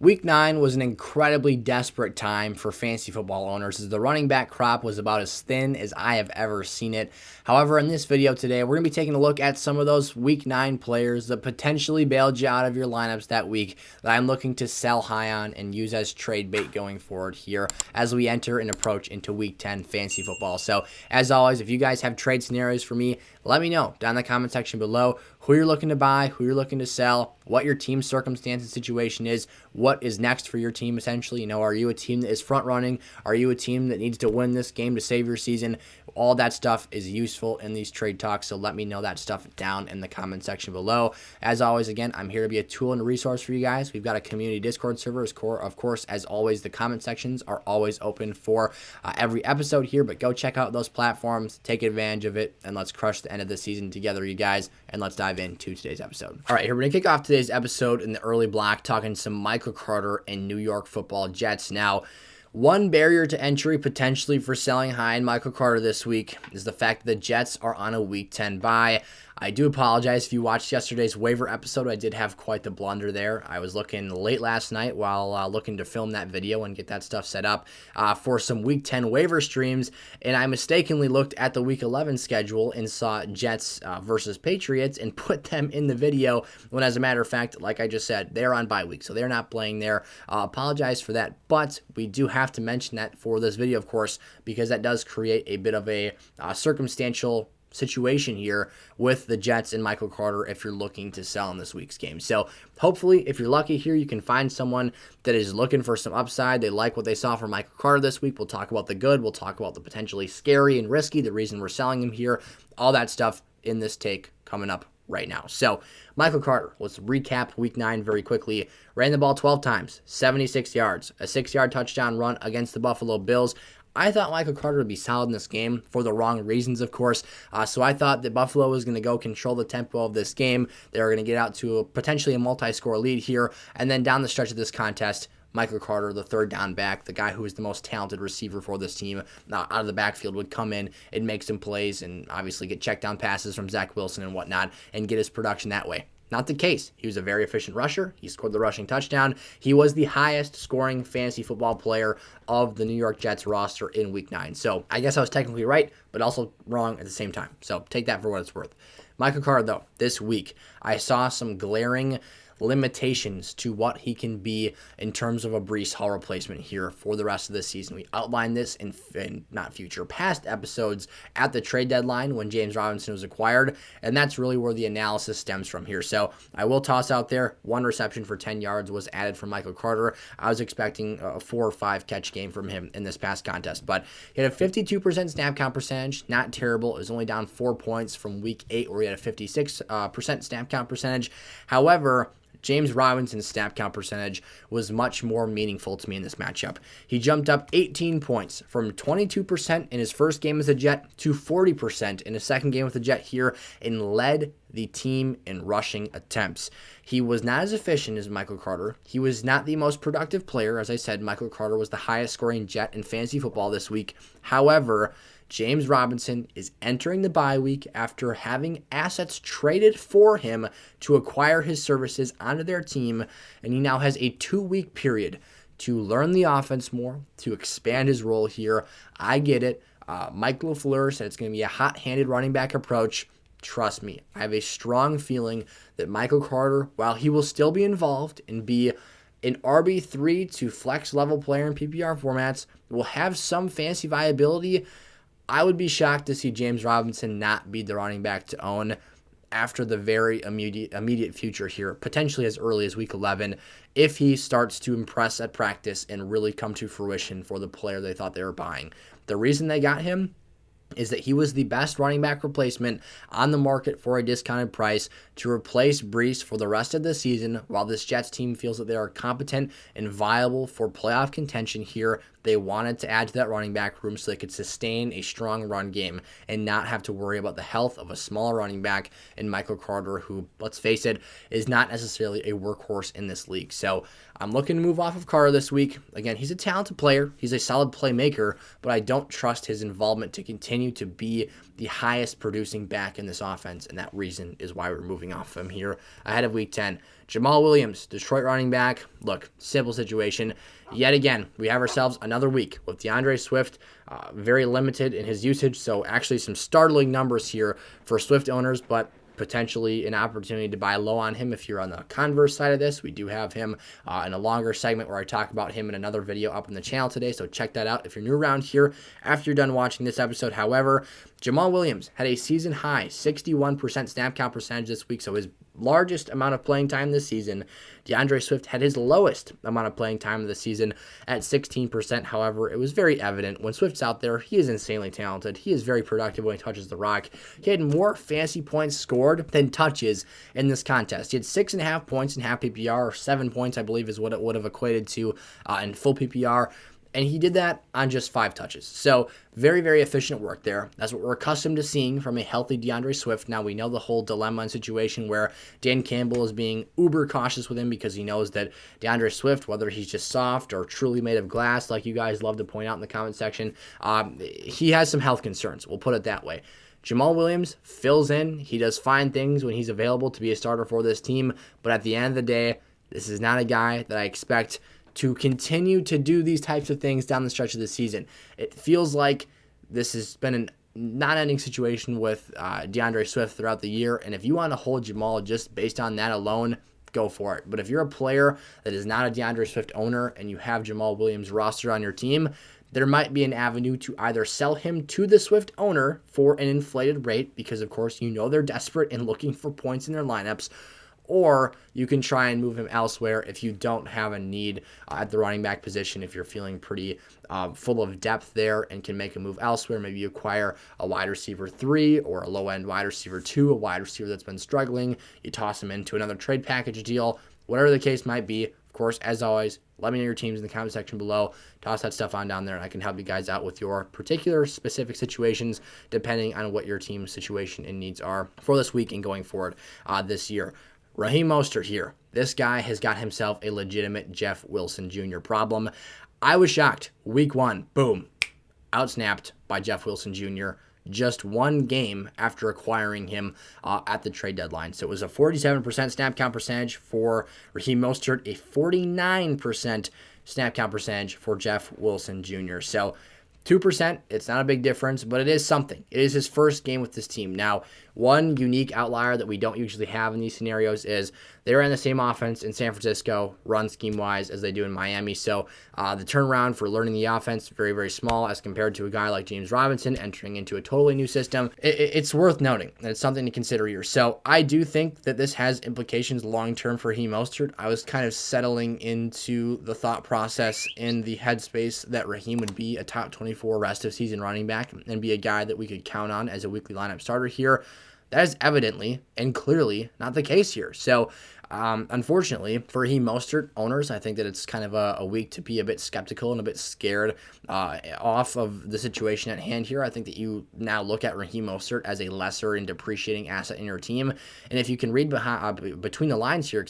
Week 9 was an incredibly desperate time for fantasy football owners as the running back crop was about as thin as I have ever seen it. However, in this video today, we're going to be taking a look at some of those Week 9 players that potentially bailed you out of your lineups that week that I'm looking to sell high on and use as trade bait going forward here as we enter and approach into Week 10 fantasy football. So, as always, if you guys have trade scenarios for me, let me know down in the comment section below who you're looking to buy, who you're looking to sell, what your team's circumstance and situation is, what is next for your team essentially. You know, are you a team that is front running? Are you a team that needs to win this game to save your season? All that stuff is useful in these trade talks, so let me know that stuff down in the comment section below. As always, again, I'm here to be a tool and a resource for you guys. We've got a community Discord server. Of course, as always, the comment sections are always open for every episode here, but go check out those platforms, take advantage of it, and let's crush the end of the season together, you guys, and let's dive into today's episode. All right, here we're going to kick off today's episode in the early block talking some Michael Carter and New York Football Jets. Now, one barrier to entry potentially for selling high in Michael Carter this week is the fact that the Jets are on a Week 10 bye. I do apologize if you watched yesterday's waiver episode. I did have quite the blunder there. I was looking late last night while looking to film that video and get that stuff set up for some Week 10 waiver streams, and I mistakenly looked at the Week 11 schedule and saw Jets versus Patriots and put them in the video when, as a matter of fact, like I just said, they're on bye week, so they're not playing there. Apologize for that, but we do have to mention that for this video, of course, because that does create a bit of a circumstantial situation here with the Jets and Michael Carter if you're looking to sell in this week's game. So hopefully, if you're lucky here, you can find someone that is looking for some upside. They like what they saw from Michael Carter this week. We'll talk about the good. We'll talk about the potentially scary and risky, the reason we're selling him here, all that stuff in this take coming up right now. So Michael Carter, let's recap Week 9 very quickly. Ran the ball 12 times, 76 yards, a 6-yard touchdown run against the Buffalo Bills. I thought Michael Carter would be solid in this game for the wrong reasons, of course. So I thought that Buffalo was going to go control the tempo of this game. They were going to get out to potentially a multi-score lead here. And then down the stretch of this contest, Michael Carter, the third down back, the guy who is the most talented receiver for this team out of the backfield, would come in and make some plays and obviously get check down passes from Zach Wilson and whatnot and get his production that way. Not the case. He was a very efficient rusher. He scored the rushing touchdown. He was the highest scoring fantasy football player of the New York Jets roster in Week 9. So I guess I was technically right, but also wrong at the same time. So take that for what it's worth. Michael Carter, though, this week, I saw some glaring limitations to what he can be in terms of a Breece Hall replacement here for the rest of the season. We outlined this in past episodes at the trade deadline when James Robinson was acquired, and that's really where the analysis stems from here. So I will toss out there, 1 reception for 10 yards was added from Michael Carter. I was expecting a 4 or 5 catch game from him in this past contest, but he had a 52% snap count percentage, not terrible. It was only down 4 points from Week 8 where he had a 56% snap count percentage. However, James Robinson's snap count percentage was much more meaningful to me in this matchup. He jumped up 18 points from 22% in his first game as a Jet to 40% in his second game with the Jet here and led the team in rushing attempts. He was not as efficient as Michael Carter. He was not the most productive player. As I said, Michael Carter was the highest scoring Jet in fantasy football this week. However, James Robinson is entering the bye week after having assets traded for him to acquire his services onto their team, and he now has a 2-week period to learn the offense more, to expand his role here. I get it. Mike LaFleur said it's going to be a hot-handed running back approach. Trust me, I have a strong feeling that Michael Carter, while he will still be involved and be an RB3 to flex level player in PPR formats, will have some fantasy viability. I would be shocked to see James Robinson not be the running back to own after the very immediate future here, potentially as early as Week 11, if he starts to impress at practice and really come to fruition for the player they thought they were buying. The reason they got him is that he was the best running back replacement on the market for a discounted price to replace Breece for the rest of the season while this Jets team feels that they are competent and viable for playoff contention here. They wanted to add to that running back room so they could sustain a strong run game and not have to worry about the health of a smaller running back in Michael Carter, who, let's face it, is not necessarily a workhorse in this league. So I'm looking to move off of Carter this week. Again, he's a talented player. He's a solid playmaker, but I don't trust his involvement to continue to be the highest producing back in this offense, and that reason is why we're moving anything off of him here ahead of Week 10. Jamaal Williams, Detroit running back. Look, simple situation. Yet again, we have ourselves another week with DeAndre Swift, very limited in his usage, so actually some startling numbers here for Swift owners, but potentially an opportunity to buy low on him if you're on the converse side of this. We do have him in a longer segment where I talk about him in another video up on the channel today, so check that out if you're new around here after you're done watching this episode. However, Jamaal Williams had a season high 61% snap count percentage this week, so his largest amount of playing time this season. DeAndre Swift had his lowest amount of playing time of the season at 16%. However, it was very evident when Swift's out there, he is insanely talented. He is very productive when he touches the rock. He had more fantasy points scored than touches in this contest. He had 6.5 points in half PPR, or 7 points, I believe, is what it would have equated to in full PPR. And he did that on just 5 touches. So very, very efficient work there. That's what we're accustomed to seeing from a healthy DeAndre Swift. Now, we know the whole dilemma and situation where Dan Campbell is being uber cautious with him because he knows that DeAndre Swift, whether he's just soft or truly made of glass, like you guys love to point out in the comment section, he has some health concerns. We'll put it that way. Jamaal Williams fills in. He does fine things when he's available to be a starter for this team. But at the end of the day, this is not a guy that I expect to continue to do these types of things down the stretch of the season. It feels like this has been a non-ending situation with DeAndre Swift throughout the year, and if you want to hold Jamaal just based on that alone, go for it. But if you're a player that is not a DeAndre Swift owner and you have Jamaal Williams rostered on your team, there might be an avenue to either sell him to the Swift owner for an inflated rate, because of course you know they're desperate and looking for points in their lineups, or you can try and move him elsewhere if you don't have a need at the running back position, if you're feeling pretty full of depth there and can make a move elsewhere. Maybe you acquire a wide receiver 3 or a low-end wide receiver 2, a wide receiver that's been struggling. You toss him into another trade package deal, whatever the case might be. Of course, as always, let me know your teams in the comment section below. Toss that stuff on down there, and I can help you guys out with your particular specific situations depending on what your team's situation and needs are for this week and going forward this year. Raheem Mostert here. This guy has got himself a legitimate Jeff Wilson Jr. problem. I was shocked. Week 1, boom, outsnapped by Jeff Wilson Jr. just one game after acquiring him at the trade deadline. So it was a 47% snap count percentage for Raheem Mostert, a 49% snap count percentage for Jeff Wilson Jr. So 2%, it's not a big difference, but it is something. It is his first game with this team. Now, one unique outlier that we don't usually have in these scenarios is they're in the same offense in San Francisco, run scheme-wise, as they do in Miami. So the turnaround for learning the offense, very, very small as compared to a guy like James Robinson entering into a totally new system. It's worth noting, and it's something to consider here. So I do think that this has implications long-term for Raheem Mostert. I was kind of settling into the thought process in the headspace that Raheem would be a top 24 rest of season running back and be a guy that we could count on as a weekly lineup starter here. That is evidently and clearly not the case here. So, unfortunately, for Raheem Mostert owners, I think that it's kind of a week to be a bit skeptical and a bit scared off of the situation at hand here. I think that you now look at Raheem Mostert as a lesser and depreciating asset in your team. And if you can read between the lines here,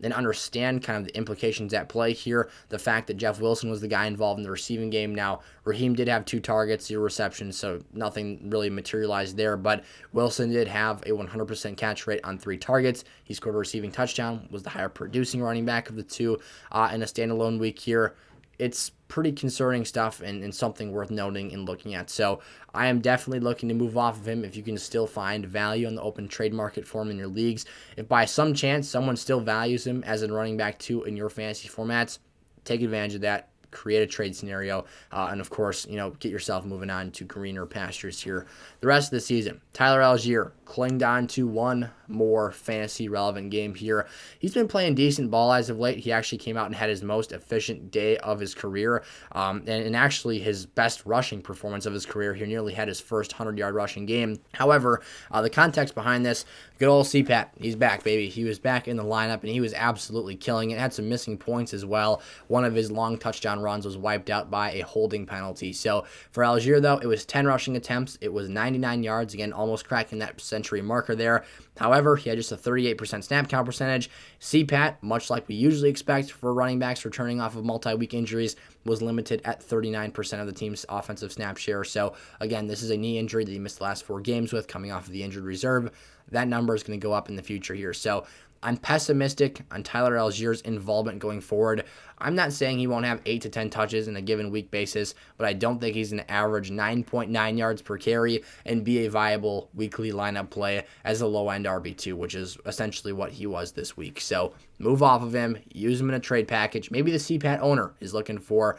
and understand kind of the implications at play here, the fact that Jeff Wilson was the guy involved in the receiving game. Now, Raheem did have 2 targets, 0 receptions, so nothing really materialized there, but Wilson did have a 100% catch rate on 3 targets. He scored a receiving touchdown, was the higher producing running back of the 2 in a standalone week here. It's pretty concerning stuff and something worth noting and looking at. So I am definitely looking to move off of him if you can still find value on the open trade market for him in your leagues. If by some chance someone still values him as a running back 2 in your fantasy formats, take advantage of that. Create a trade scenario, and of course, get yourself moving on to greener pastures here the rest of the season. Tyler Allgeier clinged on to one more fantasy relevant game here. He's been playing decent ball as of late. He actually came out and had his most efficient day of his career, and actually his best rushing performance of his career. He nearly had his first 100-yard rushing game. However, the context behind this, good old CPAT, he's back, baby. He was back in the lineup, and he was absolutely killing it. Had some missing points as well. One of his long touchdown runs was wiped out by a holding penalty. So for Allgeier, though, it was 10 rushing attempts. It was 99 yards, again, almost cracking that century marker there. However, he had just a 38% snap count percentage. CPAT, much like we usually expect for running backs returning off of multi-week injuries, was limited at 39% of the team's offensive snap share. So again, this is a knee injury that he missed the last 4 games with, coming off of the injured reserve. That number is going to go up in the future here. So I'm pessimistic on Tyler Allgeier's involvement going forward. I'm not saying he won't have 8 to 10 touches in a given week basis, but I don't think he's an average 9.9 yards per carry and be a viable weekly lineup play as a low-end RB2, which is essentially what he was this week. So move off of him, use him in a trade package. Maybe the CPAT owner is looking for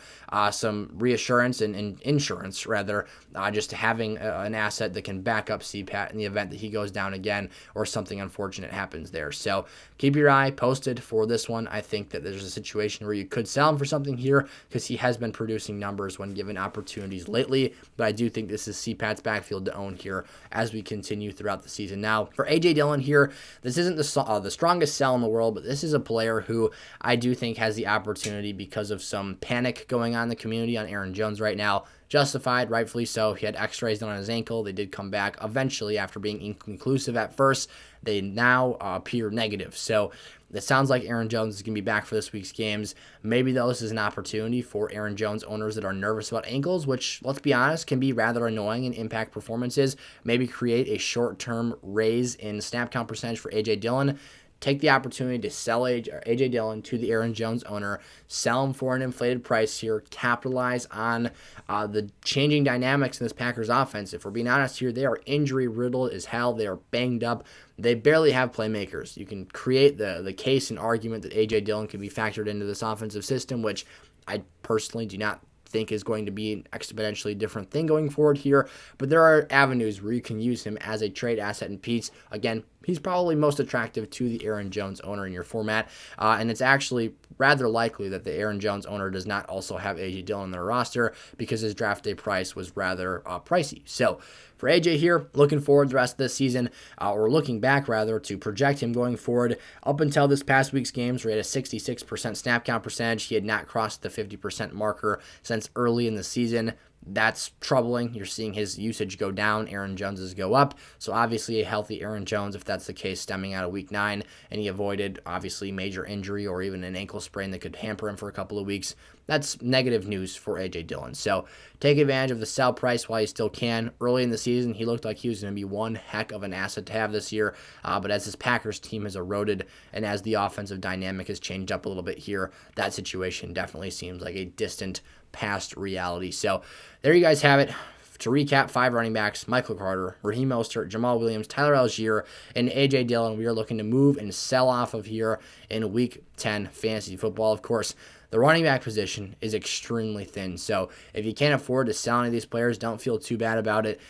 some reassurance and insurance, rather, just having an asset that can back up CPAT in the event that he goes down again or something unfortunate happens there. So keep your eye posted for this one. I think that there's a situation where you could sell him for something here because he has been producing numbers when given opportunities lately, but I do think this is CPAT's backfield to own here as we continue throughout the season. Now, for A.J. Dillon here, this isn't the strongest sell in the world, but this is a player who I do think has the opportunity because of some panic going on in the community on Aaron Jones right now. Justified, rightfully so. He had x-rays done on his ankle. They did come back eventually after being inconclusive at first. They now appear negative. So it sounds like Aaron Jones is going to be back for this week's games. Maybe, though, this is an opportunity for Aaron Jones owners that are nervous about ankles, which, let's be honest, can be rather annoying and impact performances. Maybe create a short-term raise in snap count percentage for A.J. Dillon. Take the opportunity to sell A.J. Dillon to the Aaron Jones owner, sell him for an inflated price here, capitalize on the changing dynamics in this Packers offense. If we're being honest here, they are injury-riddled as hell. They are banged up. They barely have playmakers. You can create the case and argument that A.J. Dillon can be factored into this offensive system, which I personally do not think is going to be an exponentially different thing going forward here, but there are avenues where you can use him as a trade asset in Pete's. Again, he's probably most attractive to the Aaron Jones owner in your format, and it's actually rather likely that the Aaron Jones owner does not also have A.J. Dillon on their roster because his draft day price was rather pricey. So for A.J. here, looking forward to the rest of this season, or looking back rather, to project him going forward. Up until this past week's games, where he had a 66% snap count percentage, he had not crossed the 50% marker since early in the season. That's troubling. You're seeing his usage go down, Aaron Jones's go up. So obviously a healthy Aaron Jones, if that's the case, stemming out of week 9, and he avoided obviously major injury or even an ankle sprain that could hamper him for a couple of weeks. That's negative news for A.J. Dillon. So take advantage of the sell price while you still can. Early in the season, he looked like he was going to be one heck of an asset to have this year. But as this Packers team has eroded and as the offensive dynamic has changed up a little bit here, that situation definitely seems like a distant past reality. So there you guys have it. To recap, 5 running backs: Michael Carter, Raheem Mostert, Jamaal Williams, Tyler Allgeier, and A.J. Dillon. We are looking to move and sell off of here in Week 10 fantasy football. Of course, the running back position is extremely thin, so if you can't afford to sell any of these players, don't feel too bad about it.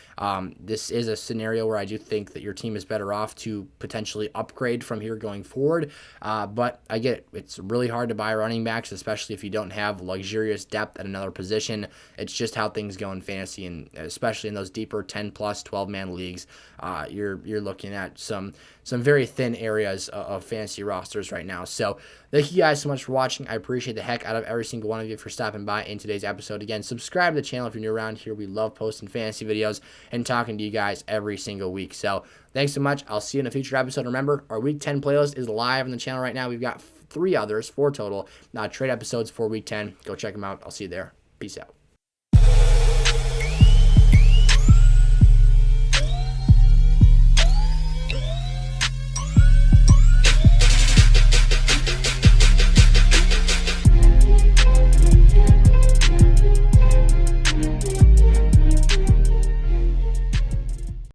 This is a scenario where I do think that your team is better off to potentially upgrade from here going forward, but I get it. It's really hard to buy running backs, especially if you don't have luxurious depth at another position. It's just how things go in fantasy, and especially in those deeper 10-plus, 12-man leagues, you're looking at some very thin areas of fantasy rosters right now. So thank you guys so much for watching. I appreciate the heck out of every single one of you for stopping by in today's episode. Again, subscribe to the channel if you're new around here. We love posting fantasy videos and talking to you guys every single week. So thanks so much. I'll see you in a future episode. Remember, our Week 10 playlist is live on the channel right now. We've got 4 total, trade episodes for Week 10. Go check them out. I'll see you there. Peace out.